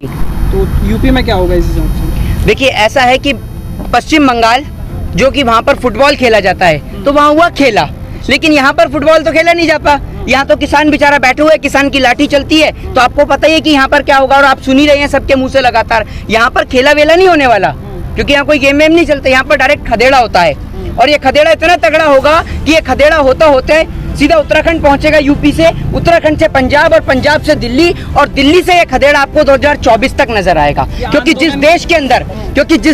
तो यूपी में क्या होगा इस हिसाब से? देखिए, ऐसा है कि पश्चिम बंगाल जो कि वहाँ पर फुटबॉल खेला जाता है तो वहाँ हुआ खेला, लेकिन यहाँ पर फुटबॉल तो खेला नहीं जाता। यहाँ तो किसान बेचारा बैठे हुए, किसान की लाठी चलती है, तो आपको पता ही है कि यहाँ पर क्या होगा, और आप सुन ही रहे हैं सबके मुंह से लगातार। यहाँ पर खेला वेला नहीं होने वाला, क्योंकि यहाँ कोई गेम वेम नहीं चलता, यहाँ पर डायरेक्ट खदेड़ा होता है। और ये खदेड़ा इतना तगड़ा होगा कि ये खदेड़ा होता होते सीधा उत्तराखंड पहुंचेगा, यूपी से, उत्तराखंड से पंजाब और पंजाब से दिल्ली, और दिल्ली से ये खदेड़ा आपको 2024 तक नजर आएगा। क्योंकि जिस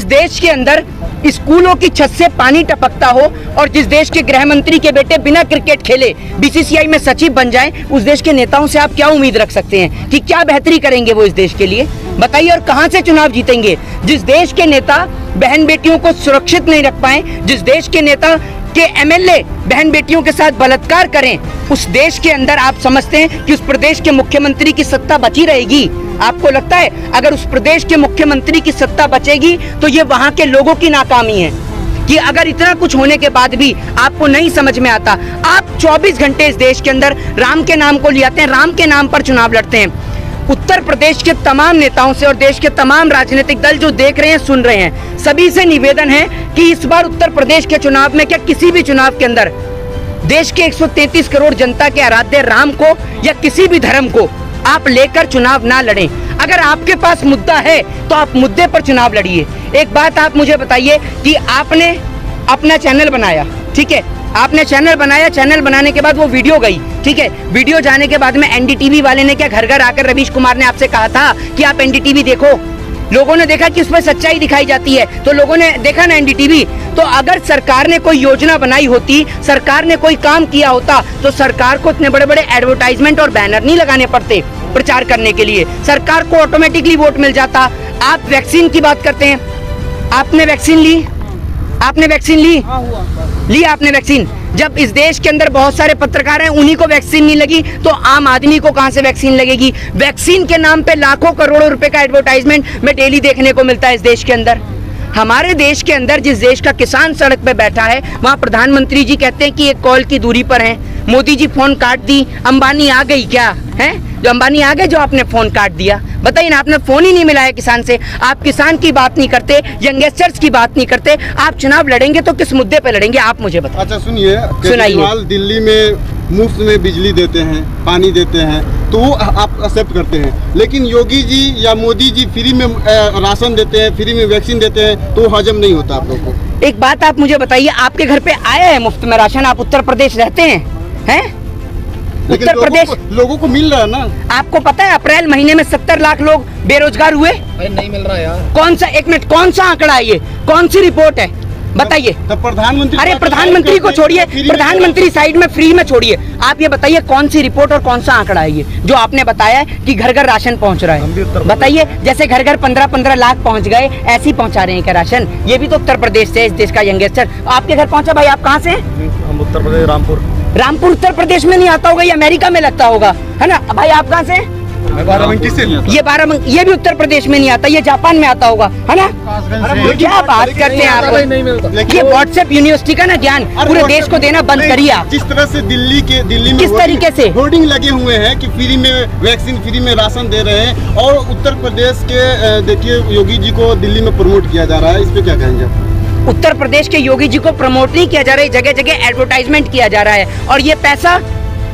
देश के अंदर स्कूलों की छत से पानी टपकता हो, और जिस देश के गृह मंत्री के बेटे बिना क्रिकेट खेले बीसीसीआई में सचिव बन जाएं, उस देश के नेताओं से आप क्या उम्मीद रख सकते हैं कि क्या बेहतरी करेंगे वो इस देश के लिए? बताइए, और कहां से चुनाव जीतेंगे? जिस देश के नेता बहन बेटियों को सुरक्षित नहीं रख पाए, जिस देश के नेता के एमएलए बहन बेटियों के साथ बलात्कार करें, उस देश के अंदर आप समझते हैं कि उस प्रदेश के मुख्यमंत्री की सत्ता बची रहेगी? आपको लगता है अगर उस प्रदेश के मुख्यमंत्री की सत्ता बचेगी तो ये वहां के लोगों की नाकामी है? कि अगर इतना कुछ होने के बाद भी आपको नहीं समझ में आता, आप 24 घंटे इस देश के अंदर राम के नाम को ले आते हैं, राम के नाम पर चुनाव लड़ते हैं। उत्तर प्रदेश के तमाम नेताओं से और देश के तमाम राजनीतिक दल जो देख रहे हैं, सुन रहे हैं, सभी से निवेदन है कि इस बार उत्तर प्रदेश के चुनाव में, क्या किसी भी चुनाव के अंदर, देश के 133 करोड़ जनता के आराध्य राम को या किसी भी धर्म को आप लेकर चुनाव ना लड़ें। अगर आपके पास मुद्दा है तो आप मुद्दे पर चुनाव लड़िए। एक बात आप मुझे बताइए कि आपने अपना चैनल बनाया, ठीक है, आपने चैनल बनाया, चैनल बनाने के बाद वो वीडियो गई, ठीक है, वीडियो जाने के बाद में एनडीटीवी वाले ने क्या घर घर आकर रवीश कुमार ने आपसे कहा था कि आप एनडीटीवी देखो? लोगों ने देखा कि उसमें सच्चाई दिखाई जाती है, तो लोगों ने देखा ना एनडीटीवी। तो अगर सरकार ने कोई योजना बनाई होती, सरकार ने कोई काम किया होता, तो सरकार को इतने बड़े बड़े एडवर्टाइजमेंट और बैनर नहीं लगाने पड़ते प्रचार करने के लिए, सरकार को ऑटोमेटिकली वोट मिल जाता। आप वैक्सीन की बात करते हैं, आपने वैक्सीन ली? आपने वैक्सीन ली? ली आपने वैक्सीन? जब इस देश के अंदर बहुत सारे पत्रकार हैं, उन्हीं को वैक्सीन नहीं लगी, तो आम आदमी को कहां से वैक्सीन लगेगी? वैक्सीन के नाम पे लाखों करोड़ों रुपए का एडवर्टाइजमेंट में डेली देखने को मिलता है इस देश के अंदर। हमारे देश के अंदर जिस देश का किसान सड़क पे बैठा है, वहाँ प्रधानमंत्री जी कहते हैं कि एक कॉल की दूरी पर हैं। मोदी जी फोन काट दी, अंबानी आ गई क्या है? जो अंबानी आ गए, जो आपने फोन काट दिया? बताइए ना, आपने फोन ही नहीं मिलाया किसान से। आप किसान की बात नहीं करते, यंगस्टर्स की बात नहीं करते। आप चुनाव लड़ेंगे तो किस मुद्दे पे लड़ेंगे, आप मुझे बताइए। अच्छा सुनिए, सुनाइए। दिल्ली में मुफ्त में बिजली देते हैं, पानी देते हैं, तो वो आप एक्सेप्ट करते हैं, लेकिन योगी जी या मोदी जी फ्री में राशन देते हैं, फ्री में वैक्सीन देते हैं, तो हजम नहीं होता आप लोग को। एक बात आप मुझे बताइए, आपके घर पे आया है मुफ्त में राशन? आप उत्तर प्रदेश रहते हैं, हैं? उत्तर प्रदेश लोगों को मिल रहा है ना। आपको पता है अप्रैल महीने में 70 लाख लोग बेरोजगार हुए? नहीं मिल रहा यार। कौन सा, एक मिनट, कौन सा आंकड़ा है ये? कौन सी रिपोर्ट है, बताइए? प्रधानमंत्री, अरे प्रधानमंत्री को छोड़िए, प्रधानमंत्री साइड में, फ्री में छोड़िए, आप ये बताइए कौन सी रिपोर्ट और कौन सा आंकड़ा है ये जो आपने बताया है कि घर घर राशन पहुंच रहा है? बताइए, जैसे घर घर 15-15 लाख पहुंच गए, ऐसे ही पहुंचा रहे हैं क्या राशन? ये भी तो उत्तर प्रदेश से, इस देश का यंगस्टर आपके घर पहुंचा। भाई आप कहाँ से? हम उत्तर प्रदेश, रामपुर उत्तर प्रदेश में नहीं आता होगा, ये अमेरिका में लगता होगा, है ना? भाई आप कहाँ से? मैं बाराबंकी से। ये बाराबंकी, ये भी उत्तर प्रदेश में नहीं आता, ये जापान में आता होगा, है ना? क्या बात करते हैं आप? ये व्हाट्सएप यूनिवर्सिटी का ना ज्ञान पूरे देश को देना बंद करिए आप। जिस तरह से दिल्ली में किस तरीके से होर्डिंग लगे हुए हैं कि फ्री में वैक्सीन, फ्री में राशन दे रहे हैं, और उत्तर प्रदेश के देखिए योगी जी को दिल्ली में प्रमोट किया जा रहा है, इस पे क्या कहेंगे आप? उत्तर प्रदेश के योगी जी को प्रमोट नहीं किया जा रहा है, जगह जगह एडवर्टाइजमेंट किया जा रहा है। और ये पैसा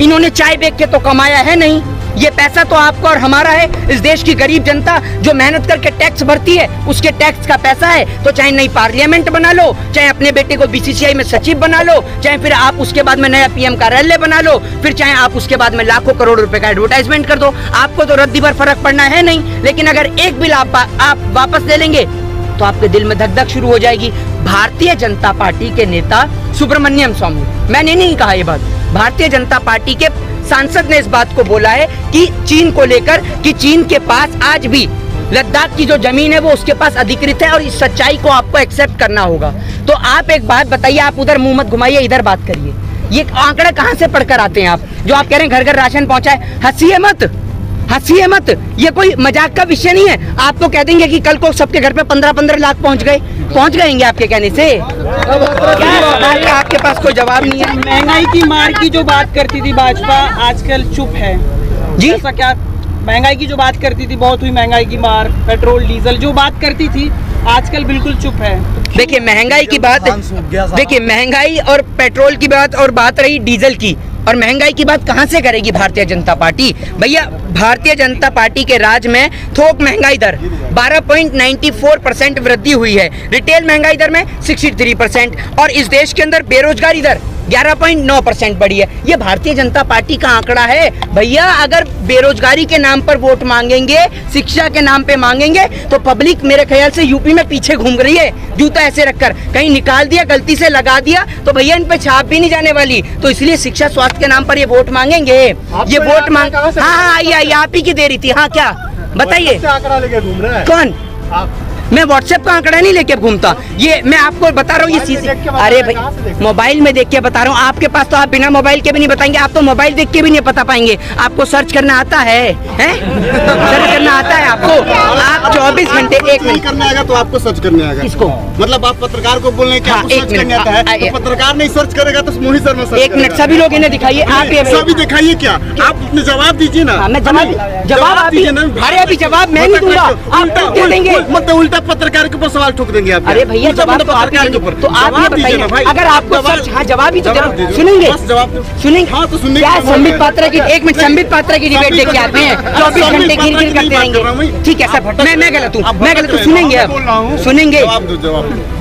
इन्होंने चाय बेच के तो कमाया है नहीं, ये पैसा तो आपका और हमारा है। इस देश की गरीब जनता जो मेहनत करके टैक्स भरती है, उसके टैक्स का पैसा है। तो चाहे नई पार्लियामेंट बना लो, चाहे अपने बेटे को बीसीसीआई में सचिव बना लो, चाहे फिर आप उसके बाद में नया पीएम कार्यालय बना लो, फिर चाहे आप उसके बाद में लाखों करोड़ रुपए का एडवर्टाइजमेंट कर दो, आपको तो रद्दी भर फर्क पड़ना है नहीं। लेकिन अगर एक बिल आप वापस ले लेंगे तो आपके दिल में धक धक शुरू हो जाएगी। भारतीय जनता पार्टी के नेता सुब्रमण्यम स्वामी, मैंने नहीं कहा ये बात, भारतीय जनता पार्टी के सांसद ने इस बात को बोला है कि चीन को लेकर, कि चीन के पास आज भी लद्दाख की जो जमीन है वो उसके पास अधिकृत है, और इस सच्चाई को आपको एक्सेप्ट करना होगा। तो आप एक बात बताइए, आप उधर मुंह मत घुमाइए, इधर बात करिए। ये आंकड़ा कहाँ से पढ़कर आते हैं आप, जो आप कह रहे हैं घर घर राशन पहुंचाए? हंसिए मत, हंसिए मत, ये कोई मजाक का विषय नहीं है। आप तो कह देंगे कि कल को सबके घर पे 15-15 लाख पहुंच गएंगे आपके कहने से? क्या आपके पास कोई जवाब नहीं है? महंगाई की मार की जो बात करती थी भाजपा, आजकल चुप है जी। ऐसा क्या महंगाई की जो बात करती थी, बहुत हुई महंगाई की मार, पेट्रोल डीजल जो बात करती थी आजकल बिल्कुल चुप है। देखिए महंगाई की बात, देखिए महंगाई और पेट्रोल की बात और बात रही डीजल की, और महंगाई की बात कहां से करेगी भारतीय जनता पार्टी? भैया भारतीय जनता पार्टी के राज में थोक महंगाई दर 12.94% वृद्धि हुई है, रिटेल महंगाई दर में 63%, और इस देश के अंदर बेरोजगारी दर 11.9% बढ़ी है। ये भारतीय जनता पार्टी का आंकड़ा है। भैया अगर बेरोजगारी के नाम पर वोट मांगेंगे, शिक्षा के नाम पे मांगेंगे, तो पब्लिक मेरे ख्याल से यूपी में पीछे घूम रही है, जूता ऐसे रखकर, कहीं निकाल दिया, गलती से लगा दिया तो भैया इन पे छाप भी नहीं जाने वाली। तो इसलिए शिक्षा स्वास्थ्य के नाम पर ये वोट मांगेंगे, ये वोट मांग, हाँ आइए आप ही की दे रही थी। हाँ क्या बताइए, आंकड़ा लेके घूम रहा है कौन? मैं व्हाट्सएप का आंकड़ा नहीं लेके घूमता, ये मैं आपको बता रहा हूँ, ये सीसी, अरे भाई मोबाइल में देख के बता रहा हूँ। आपके पास तो आप बिना मोबाइल के भी नहीं बताएंगे, आप तो मोबाइल देख के भी नहीं पता पाएंगे। आपको सर्च करना आता है, सर्च करना आता है आपको? आप 24 घंटे, एक मिनट करने आएगा तो आपको सर्च करने आएगा। किसको? मतलब आप पत्रकार को बोल रहे हैं कि आपको सर्च करने आता है, तो पत्रकार नहीं सर्च करेगा तो मोहित शर्मा सर्च एक मिनट, सभी लोग इन्हें दिखाइए, आप ये सभी दिखाइए, क्या आप अपने जवाब दीजिए ना। मैं जवाब आप दीजिए ना। अरे अभी जवाब मैं नहीं दूंगा, आप दे देंगे, मतलब उल्टा पत्रकार के ऊपर सवाल ठोक देंगे आप। अरे भैया जवाब तो आप पत्रकार के ऊपर, तो आप ये बताइए, अगर आपको सर्च, हाँ जवाब ही तो सुनेंगे, सुनेंगे। हाँ तो सुनेंगे। क्या संबित पात्रा की, एक मिनट, संबित पात्रा की डिबेट देख के आते हैं, 24 घंटे घिर घिर करते रहेंगे। ठीक है सर, मैं गलत हूँ, मैं गलत हूँ, सुनेंगे अब, सुनेंगे।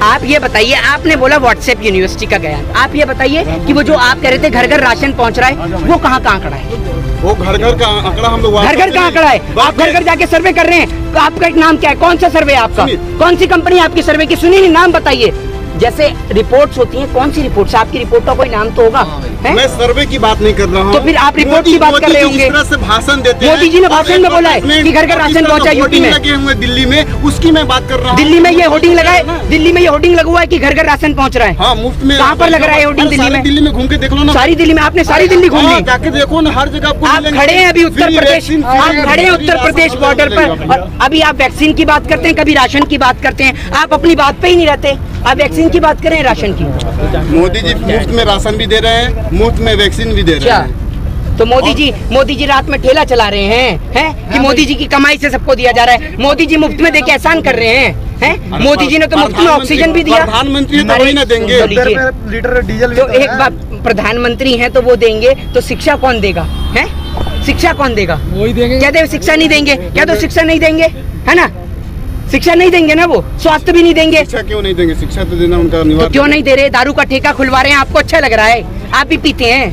आप ये बताइए, आपने बोला व्हाट्सएप यूनिवर्सिटी का गया, आप ये बताइए कि वो जो आप कह रहे थे घर घर राशन पहुँच रहा है, वो कहाँ का आंकड़ा है? वो घर घर का आंकड़ा हम लोग, घर घर का आंकड़ा है, आप घर घर जाके सर्वे कर रहे हैं। तो आपका एक नाम क्या है, कौन सा सर्वे है आपका, कौन सी कंपनी आपकी सर्वे की? सुनिए नाम बताइए। जैसे रिपोर्ट्स होती हैं, कौन सी रिपोर्ट्स? आपकी रिपोर्ट का कोई नाम तो होगा। मैं सर्वे की बात नहीं कर रहा हूँ। तो फिर आप रिपोर्ट की बात कर रहे होंगे। इस तरह से भाषण देते हैं, मोदी जी ने भाषण में बोला है कि घर घर राशन पहुंचा यूपी में, लगे हुए दिल्ली में, उसकी मैं बात कर रहा हूँ। दिल्ली में ये होर्डिंग लगा है, दिल्ली में ये होर्डिंग लगा हुआ है कि घर घर राशन पहुंच रहा है। हाँ मुफ्त में। कहाँ पर लग रहा है होर्डिंग? दिल्ली में। दिल्ली में घूम के देख लो ना, सारी दिल्ली में, आपने सारी दिल्ली घूम ली, जाके देखो ना, हर जगह आप खड़े हैं अभी उत्तर प्रदेश, आप खड़े हैं उत्तर प्रदेश बॉर्डर पर, और अभी आप वैक्सीन की बात करते हैं, कभी राशन की बात करते हैं, आप अपनी बात पे ही नहीं रहते। आप वैक्सीन की बात करें, राशन की। मोदी जी मुफ्त में राशन भी दे रहे हैं, मुफ्त में वैक्सीन भी दे रहे हैं। तो मोदी जी रात में ठेला चला रहे हैं कि मोदी जी की कमाई से सबको दिया जा रहा है? मोदी जी मुफ्त में देके एहसान कर रहे हैं? मोदी जी ने तो मुफ्त में ऑक्सीजन भी दिया। प्रधानमंत्री तो वही ना देंगे, लीटर डीजल। तो एक बात, प्रधानमंत्री हैं तो वो देंगे, तो शिक्षा कौन देगा? है शिक्षा कौन देगा? वही देंगे। क्या दे, शिक्षा नहीं देंगे क्या? तो शिक्षा नहीं देंगे, है ना? शिक्षा नहीं देंगे ना, वो स्वास्थ्य भी नहीं देंगे। शिक्षा क्यों नहीं देंगे? शिक्षा तो देना उनका अनिवार्य। तो क्यों नहीं दे रहे? दारू का ठेका खुलवा रहे हैं, आपको अच्छा लग रहा है? आप भी पीते हैं?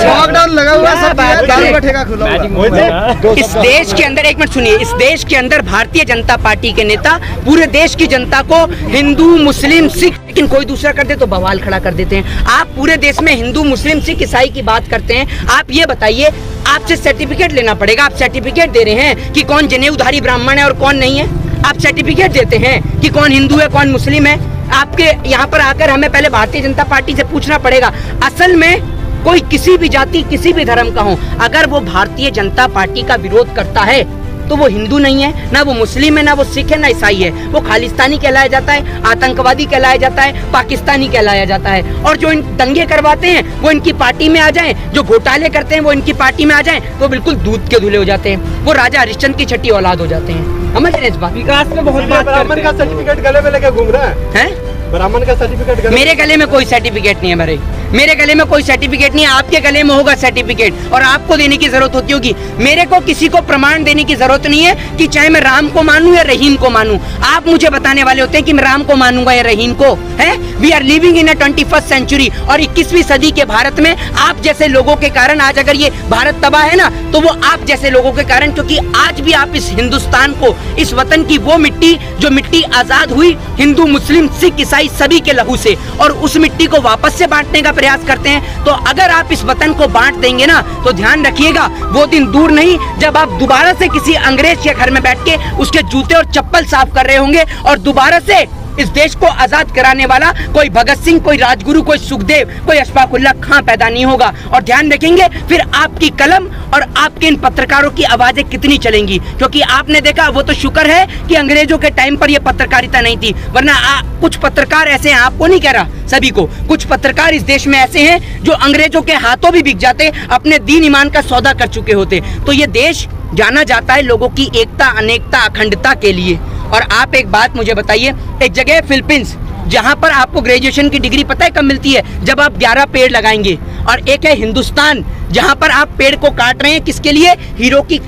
लॉकडाउन लगा हुआ, सब दारू का ठेका खुला हुआ। इस देश के अंदर, एक मिनट सुनिए, इस देश के अंदर भारतीय जनता पार्टी के नेता पूरे देश की जनता को हिंदू मुस्लिम सिख, लेकिन कोई दूसरा कर दे तो बवाल खड़ा कर देते हैं। आप पूरे देश में हिंदू मुस्लिम सिख ईसाई की बात करते हैं। आप ये बताइए, आपसे सर्टिफिकेट लेना पड़ेगा, आप सर्टिफिकेट दे रहे हैं कि कौन जनेऊधारी ब्राह्मण है और कौन नहीं है? आप सर्टिफिकेट देते हैं कि कौन हिंदू है कौन मुस्लिम है? आपके यहाँ पर आकर हमें पहले भारतीय जनता पार्टी से पूछना पड़ेगा। असल में कोई किसी भी जाति किसी भी धर्म का हो, अगर वो भारतीय जनता पार्टी का विरोध करता है तो वो हिंदू नहीं है, ना वो मुस्लिम है, ना वो सिख है, ना ईसाई है। वो खालिस्तानी कहलाया जाता है, आतंकवादी कहलाया जाता है, पाकिस्तानी कहलाया जाता है। और जो इन दंगे करवाते हैं वो इनकी पार्टी में आ जाएं, जो घोटाले करते हैं वो इनकी पार्टी में आ जाएं, तो बिल्कुल दूध के धुले हो जाते हैं। वो राजा हरिश्चंद्र की छठी औलाद हो जाते हैं। समझ रहे हैं इस बात? विकास में बहुत बात ब्राह्मण का सर्टिफिकेट गले में लेके घूम रहा है। ब्राह्मण का सर्टिफिकेट? मेरे गले में कोई सर्टिफिकेट नहीं है मेरे, मेरे गले में कोई सर्टिफिकेट नहीं है। आपके गले में होगा सर्टिफिकेट, और आपको देने की जरूरत होती होगी। मेरे को किसी को प्रमाण देने की जरूरत नहीं है कि चाहे मैं राम को मानूं या रहीम को मानूं। आप मुझे बताने वाले होते हैं कि मैं राम को मानूंगा या रहीम को। है we are living in a 21st century, और 21वीं सदी के भारत में आप जैसे लोगों के कारण आज अगर ये भारत तबाह है ना, तो वो आप जैसे लोगों के कारण, क्योंकि आज भी आप इस हिंदुस्तान को, इस वतन की वो मिट्टी, जो मिट्टी आजाद हुई हिंदू मुस्लिम सिख ईसाई सभी के लहू से, और उस मिट्टी को वापस से बांटने का प्रयास करते हैं। तो अगर आप इस वतन को बांट देंगे ना, तो ध्यान रखिएगा वो दिन दूर नहीं जब आप दोबारा से किसी अंग्रेज के घर में बैठ के उसके जूते और चप्पल साफ कर रहे होंगे, और दोबारा से इस देश को आजाद कराने वाला कोई भगत सिंह, कोई राजगुरु, कोई सुखदेव, कोई अशफाकुल्लाह खां पैदा नहीं होगा। और ध्यान रखेंगे फिर आपकी कलम और आपके इन पत्रकारों की आवाजें कितनी चलेंगी, क्योंकि आपने देखा वो तो शुक्र है कि अंग्रेजों के टाइम पर यह पत्रकारिता नहीं थी, वरना कुछ पत्रकार ऐसे हैं, आपको नहीं कह रहा, सभी को, कुछ पत्रकार इस देश में ऐसे हैं जो अंग्रेजों के हाथों भी बिक जाते, अपने दीन ईमान का सौदा कर चुके होते। तो ये देश जाना जाता है लोगों की एकता, अनेकता, अखंडता के लिए। और आप एक बात मुझे बताइए, एक जगह फिलीपींस जहां पर आपको ग्रेजुएशन की डिग्री पता है कब मिलती है, जब आप 11 पेड़ लगाएंगे। और एक है हिंदुस्तान जहां पर आप पेड़ को काट रहे हैं, किसके लिए? हीरो की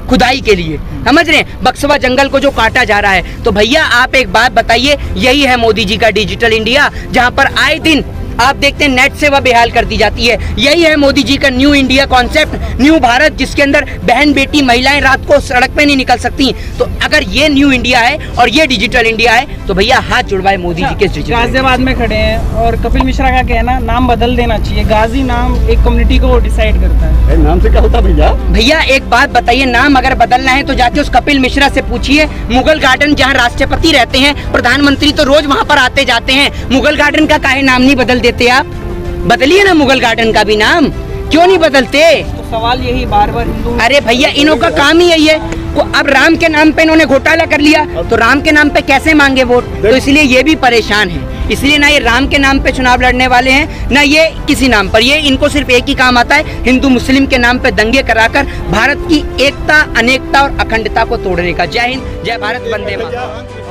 खुदाई के लिए, समझ रहे हैं, बक्सवा जंगल को जो काटा जा रहा है। तो भैया आप एक बात बताइए, यही है मोदी जी का डिजिटल इंडिया, जहां पर आए दिन आप देखते हैं नेट सेवा बेहाल कर दी जाती है। यही है मोदी जी का new India concept, new Bharat, जिसके अंदर बहन बेटी महिलाएं रात को सड़क पे नहीं निकल सकती। तो अगर ये न्यू इंडिया है और ये डिजिटल इंडिया है तो भैया हाथ जुड़वाए मोदी जी के डिजिटल। गाजियाबाद में खड़े हैं और कपिल मिश्रा का कहना नाम बदल देना चाहिए, गाजी नाम एक कम्युनिटी को डिसाइड करता है। नाम से क्या होता भैया? भैया एक बात बताइए, नाम अगर बदलना है तो जाके उस कपिल मिश्रा से पूछिए। मुगल गार्डन जहाँ राष्ट्रपति रहते हैं, प्रधानमंत्री तो रोज वहाँ पर आते जाते हैं, मुगल गार्डन का काहे नाम नहीं बदल देते आप? बदलिए ना मुगल गार्डन का भी नाम, क्यों नहीं बदलते? तो सवाल यही बार बार हिंदू, अरे भैया इन्हों का काम ही यही है। अब राम के नाम पे इन्होंने घोटाला कर लिया तो राम के नाम पे कैसे मांगे वोट? तो इसलिए ये भी परेशान है। इसलिए ना ये राम के नाम पे चुनाव लड़ने वाले हैं, ना ये किसी नाम पर। ये इनको सिर्फ एक ही काम आता है, हिंदू मुस्लिम के नाम पे दंगे कराकर भारत की एकता, अनेकता और अखंडता को तोड़ने का। जय हिंद, जय भारत, वंदे मातरम।